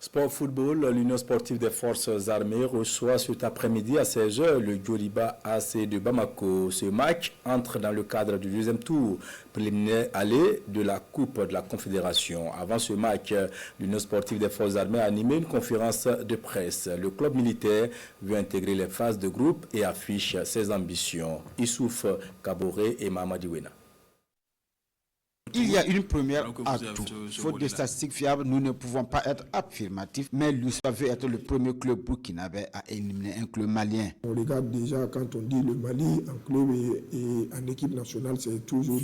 Sport football, l'Union sportive des forces armées reçoit cet après-midi à 16h le Djoliba AC de Bamako. Ce match entre dans le cadre du deuxième tour préliminaire aller de la Coupe de la Confédération. Avant ce match, l'Union sportive des forces armées a animé une conférence de presse. Le club militaire veut intégrer les phases de groupe et affiche ses ambitions. Issouf Kaboré et Mamadi Wena. Il y a une première atout. Faute de statistiques fiables, nous ne pouvons pas être affirmatifs, mais l'USFA veut être le premier club burkinabé à éliminer un club malien. On regarde déjà quand on dit le Mali en club et en équipe nationale, c'est toujours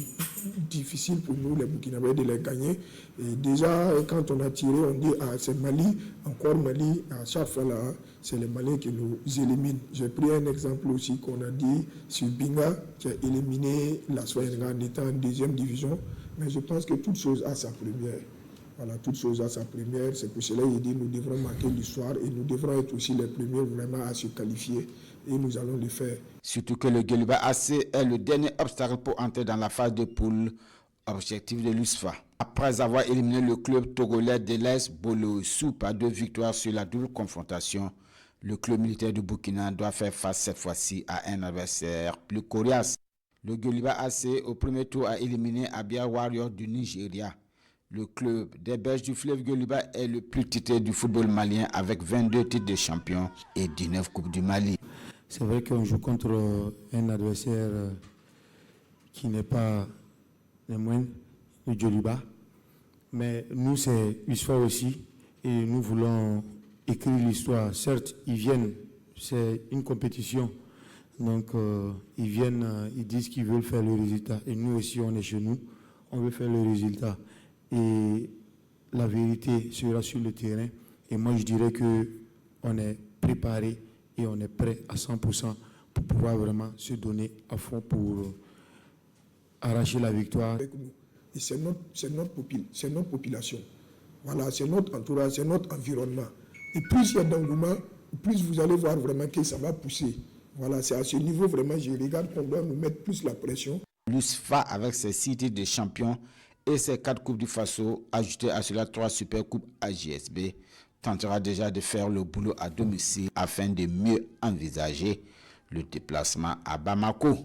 difficile pour nous les Burkinabés de les gagner. Et déjà quand on a tiré, on dit ah, c'est Mali, encore Mali, à chaque fois là, c'est les Maliens qui nous éliminent. J'ai pris un exemple aussi qu'on a dit sur Binga, qui a éliminé la Soyenga en étant en deuxième division. Mais je pense que toute chose a sa première. Voilà, toute chose a sa première. C'est pour cela qu'il dit nous devrons marquer l'histoire et nous devrons être aussi les premiers vraiment à se qualifier. Et nous allons le faire. Surtout que le Djoliba AC est le dernier obstacle pour entrer dans la phase de poule, objectif de l'USFA. Après avoir éliminé le club togolais de l'Est, Bolo-Sou, par 2 victoires sur la double confrontation, le club militaire du Burkina doit faire face cette fois-ci à un adversaire plus coriace. Le Djoliba AC au premier tour a éliminé Abia Warriors du Nigeria. Le club des Belges du fleuve Djoliba est le plus titré du football malien avec 22 titres de champion et 19 coupes du Mali. C'est vrai qu'on joue contre un adversaire qui n'est pas le moindre, le Djoliba. Mais nous, c'est l'histoire aussi et nous voulons écrire l'histoire. Certes, ils viennent, c'est une compétition. Donc, ils viennent, ils disent qu'ils veulent faire le résultat. Et nous aussi, on est chez nous, on veut faire le résultat. Et la vérité sera sur le terrain. Et moi, je dirais qu'on est préparé et on est prêt à 100% pour pouvoir vraiment se donner à fond pour arracher la victoire. Et c'est notre population. Voilà, c'est notre entourage, c'est notre environnement. Et plus il y a d'engouement, plus vous allez voir vraiment que ça va pousser. Voilà, c'est à ce niveau vraiment, je regarde qu'on doit nous mettre plus la pression. L'USFA, avec ses 6 titres de champion et ses 4 coupes du Faso, ajouté à cela 3 super coupes AJSB, tentera déjà de faire le boulot à domicile afin de mieux envisager le déplacement à Bamako.